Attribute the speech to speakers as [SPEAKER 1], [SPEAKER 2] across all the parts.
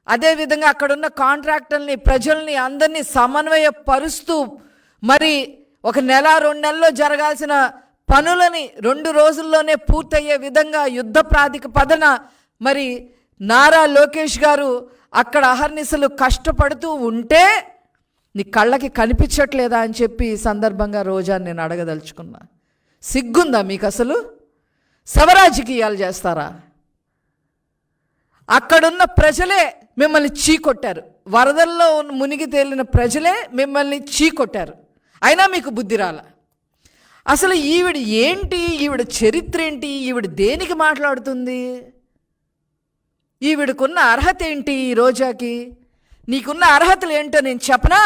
[SPEAKER 1] అదేవిధంగా అక్కడున్న కాంట్రాక్టర్ని, ప్రజల్ని అందరినీ సమన్వయపరుస్తూ మరి 1 నెల 2 నెలల్లో జరగాల్సిన పనులని 2 రోజుల్లోనే పూర్తయ్యే విధంగా యుద్ధ ప్రాతిపదికన మరి నారా లోకేష్ గారు అక్కడ అహర్నిశలు కష్టపడుతూ ఉంటే నీ కళ్ళకి కనిపించట్లేదా అని చెప్పి ఈ సందర్భంగా రోజా నేను అడగదలుచుకున్నా. సిగ్గుందా మీకు అసలు? శవరాజకీయాలు చేస్తారా? అక్కడున్న ప్రజలే మిమ్మల్ని చీకొట్టారు. వరదల్లో మునిగి తేలిన ప్రజలే మిమ్మల్ని చీకొట్టారు. అయినా మీకు బుద్ధి రాల. అసలు ఈవిడ ఏంటి? ఈవిడ చరిత్ర ఏంటి? ఈవిడ దేనికి మాట్లాడుతుంది? ఈవిడకున్న అర్హత ఏంటి? ఈ రోజాకి నీకున్న అర్హతలు ఏంటో నేను చెప్పనా?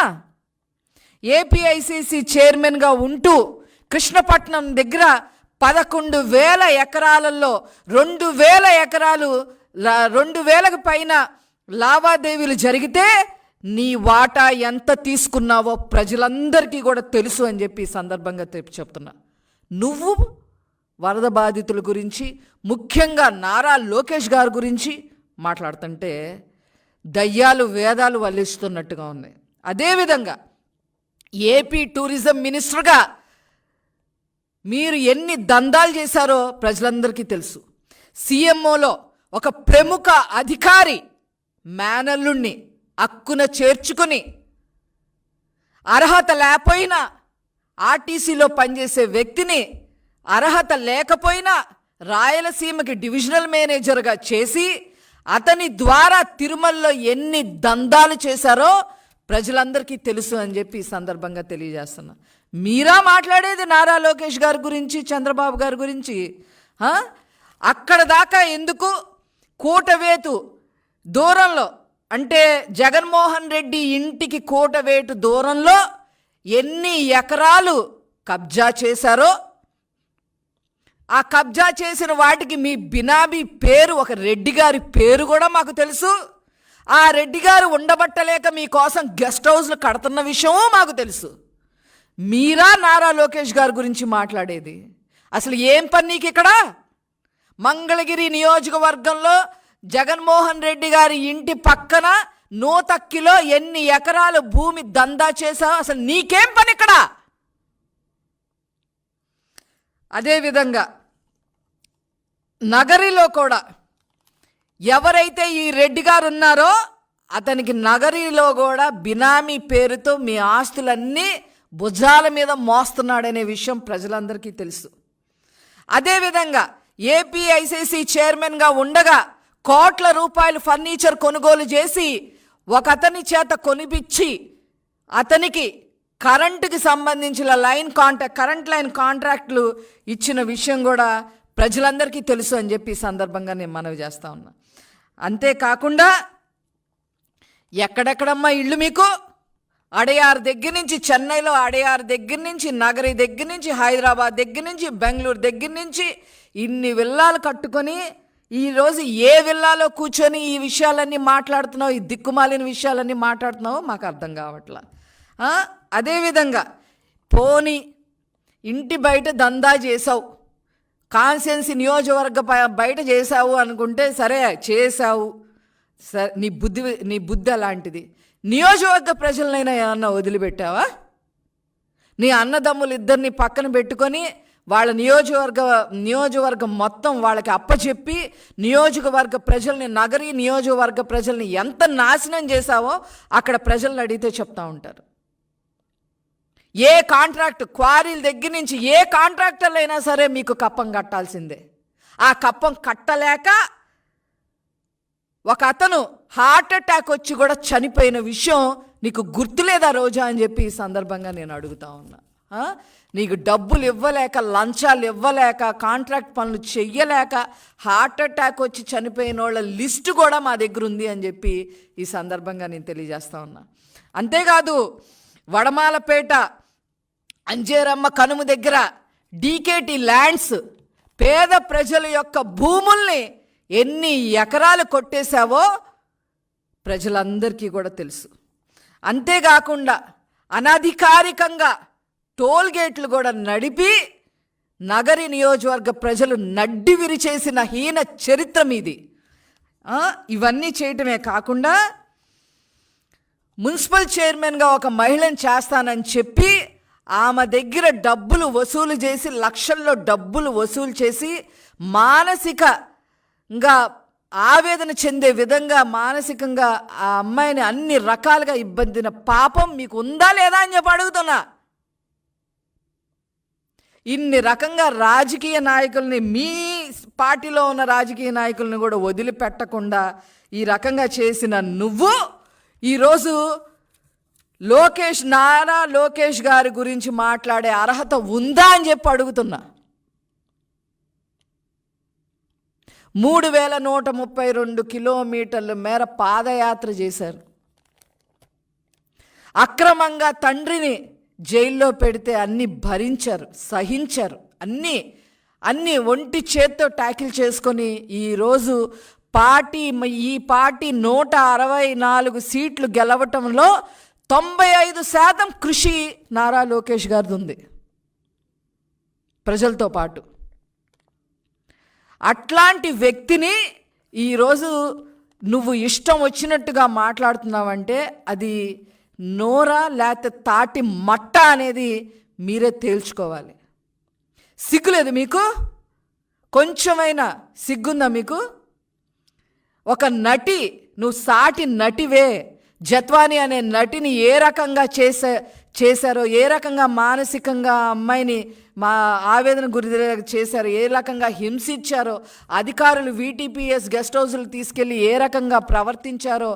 [SPEAKER 1] ఏపీఐసిసి చైర్మన్గా ఉంటూ కృష్ణపట్నం దగ్గర 11,000 ఎకరాలలో 2,000 ఎకరాలు 2,000కు పైన లావాదేవీలు జరిగితే నీ వాటా ఎంత తీసుకున్నావో ప్రజలందరికీ కూడా తెలుసు అని చెప్పి ఈ సందర్భంగా చెప్తున్నా. నువ్వు వరద బాధితుల గురించి, ముఖ్యంగా నారా లోకేష్ గారి గురించి మాట్లాడుతుంటే దయ్యాలు వేదాలు వల్లిస్తున్నట్టుగా ఉన్నాయి. అదేవిధంగా ఏపీ టూరిజం మినిస్టర్గా మీరు ఎన్ని దందాలు చేశారో ప్రజలందరికీ తెలుసు. సీఎంఓలో ఒక ప్రముఖ అధికారి మేనల్లుణ్ణి అక్కున చేర్చుకుని అర్హత లేకపోయినా ఆర్టీసీలో పనిచేసే వ్యక్తిని అర్హత లేకపోయినా రాయలసీమకి డివిజనల్ మేనేజర్గా చేసి అతని ద్వారా తిరుమలలో ఎన్ని దందాలు చేశారో ప్రజలందరికీ తెలుసు అని చెప్పి ఈ సందర్భంగా తెలియజేస్తున్నా. మీరా మాట్లాడేది నారా లోకేష్ గారి గురించి, చంద్రబాబు గారి గురించి? అక్కడ దాకా ఎందుకు? కూటవేటు దూరంలో, అంటే జగన్మోహన్ రెడ్డి ఇంటికి కూటవేటు దూరంలో ఎన్ని ఎకరాలు కబ్జా చేశారో, ఆ కబ్జా చేసిన వాటికి మీ బినామీ పేరు, ఒక రెడ్డి గారి పేరు కూడా మాకు తెలుసు. ఆ రెడ్డి గారు ఉండబట్టలేక మీకోసం గెస్ట్ హౌస్లు కడుతున్న విషయమూ మాకు తెలుసు. మీరా నారా లోకేష్ గారి గురించి మాట్లాడేది? అసలు ఏం పని నీకు ఇక్కడ? మంగళగిరి నియోజకవర్గంలో జగన్మోహన్ రెడ్డి గారి ఇంటి పక్కన నూతక్కిలో ఎన్ని ఎకరాలు భూమి దందా చేశావు? అసలు నీకేం పని ఇక్కడ? అదేవిధంగా నగరిలో కూడా ఎవరైతే ఈ రెడ్డి గారు ఉన్నారో అతనికి నగరిలో కూడా బినామీ పేరుతో మీ ఆస్తులన్నీ భుజాల మీద మోస్తున్నాడనే విషయం ప్రజలందరికీ తెలుసు. అదేవిధంగా ఏపీఐసిసి చైర్మన్గా ఉండగా కోట్ల రూపాయలు ఫర్నిచర్ కొనుగోలు చేసి ఒక అతని చేత కొనిపించి అతనికి కరెంటుకి సంబంధించిన కరెంట్ లైన్ కాంట్రాక్ట్లు ఇచ్చిన విషయం కూడా ప్రజలందరికీ తెలుసు అని చెప్పి ఈ సందర్భంగా నేను మనవి చేస్తా ఉన్నా. అంతేకాకుండా ఎక్కడెక్కడమ్మా ఇళ్ళు మీకు? అడయార్ దగ్గర నుంచి, చెన్నైలో అడయార్ దగ్గర నుంచి, నగరి దగ్గర నుంచి, హైదరాబాద్ దగ్గర నుంచి, బెంగళూరు దగ్గర నుంచి ఇన్ని విల్లాలు కట్టుకొని ఈరోజు ఏ విల్లాలో కూర్చొని ఈ విషయాలన్నీ మాట్లాడుతున్నావు, ఈ దిక్కుమాలిన విషయాలన్నీ మాట్లాడుతున్నావో మాకు అర్థం కావట్లా. అదేవిధంగా పోనీ ఇంటి బయట దందా చేసావు, కాన్స్టిట్యున్సీ నియోజకవర్గ బయట చేసావు అనుకుంటే సరే, చేసావు, సరే, నీ బుద్ధి అలాంటిది. నియోజకవర్గ ప్రజలనైనా ఏమన్నా వదిలిపెట్టావా? నీ అన్నదమ్ములు ఇద్దరిని పక్కన పెట్టుకొని వాళ్ళ నియోజకవర్గం మొత్తం వాళ్ళకి అప్పచెప్పి నియోజకవర్గ ప్రజల్ని, నగరీ నియోజకవర్గ ప్రజల్ని ఎంత నాశనం చేశావో అక్కడ ప్రజలను అడిగితే చెప్తా ఉంటారు. ఏ కాంట్రాక్ట్, క్వారీల దగ్గర నుంచి ఏ కాంట్రాక్టర్లు అయినా సరే మీకు కప్పం కట్టాల్సిందే. ఆ కప్పం కట్టలేక ఒక అతను హార్ట్ అటాక్ వచ్చి కూడా చనిపోయిన విషయం నీకు గుర్తులేదా రోజా అని చెప్పి ఈ సందర్భంగా నేను అడుగుతా ఉన్నా. నీకు డబ్బులు ఇవ్వలేక, లంచాలు ఇవ్వలేక, కాంట్రాక్ట్ పనులు చెయ్యలేక హార్ట్ అటాక్ వచ్చి చనిపోయిన వాళ్ళ లిస్టు కూడా మా దగ్గర ఉంది అని చెప్పి ఈ సందర్భంగా నేను తెలియజేస్తా ఉన్నా. అంతేకాదు వడమాలపేట అంజేరమ్మ కనుమ దగ్గర డీకేటీ ల్యాండ్స్, పేద ప్రజల యొక్క భూముల్ని ఎన్ని ఎకరాలు కొట్టేశావో ప్రజలందరికీ కూడా తెలుసు. అంతేకాకుండా అనధికారికంగా టోల్గేట్లు కూడా నడిపి నగరి నియోజకవర్గ ప్రజలు నడ్డి విరిచేసిన హీన చరిత్ర మీది. ఇవన్నీ చేయటమే కాకుండా మున్సిపల్ చైర్మన్గా ఒక మహిళను చేస్తానని చెప్పి ఆమె దగ్గర డబ్బులు వసూలు చేసి లక్షల్లో డబ్బులు వసూలు చేసి మానసికంగా ఆవేదన చెందే విధంగా మానసికంగా ఆ అమ్మాయిని అన్ని రకాలుగా ఇబ్బందిన పాపం మీకు ఉందా లేదా అని చెప్పి అడుగుతున్నా. ఇన్ని రకంగా రాజకీయ నాయకుల్ని, మీ పార్టీలో ఉన్న రాజకీయ నాయకుల్ని కూడా వదిలిపెట్టకుండా ఈ రకంగా చేసిన నువ్వు ఈరోజు నారా లోకేష్ గారి గురించి మాట్లాడే అర్హత ఉందా అని చెప్పి అడుగుతున్నా. 3132 కిలోమీటర్ల మేర పాదయాత్ర చేశారు. అక్రమంగా తండ్రిని జైల్లో పెడితే అన్నీ భరించారు, సహించారు, అన్నీ ఒంటి చేత్తో ట్యాకిల్ చేసుకొని ఈరోజు ఈ పార్టీ 164 సీట్లు గెలవటంలో 95% కృషి నారా లోకేష్ గారిది ఉంది ప్రజలతో పాటు. అట్లాంటి వ్యక్తిని ఈరోజు నువ్వు ఇష్టం వచ్చినట్టుగా మాట్లాడుతున్నావంటే అది నోరా లేకపోతే తాటి మట్ట అనేది మీరే తేల్చుకోవాలి. సిగ్గులేదు మీకు? కొంచెమైనా సిగ్గుందా మీకు? ఒక నటి, నువ్వు సాటి నటివే. జత్వాని అనే నటిని ఏ రకంగా చేశారో, ఏ రకంగా మానసికంగా అమ్మాయిని ఆవేదన గురి చేశారో, ఏ రకంగా హింసించారో, అధికారులు VTPS గెస్ట్ హౌస్లు తీసుకెళ్ళి ఏ రకంగా ప్రవర్తించారో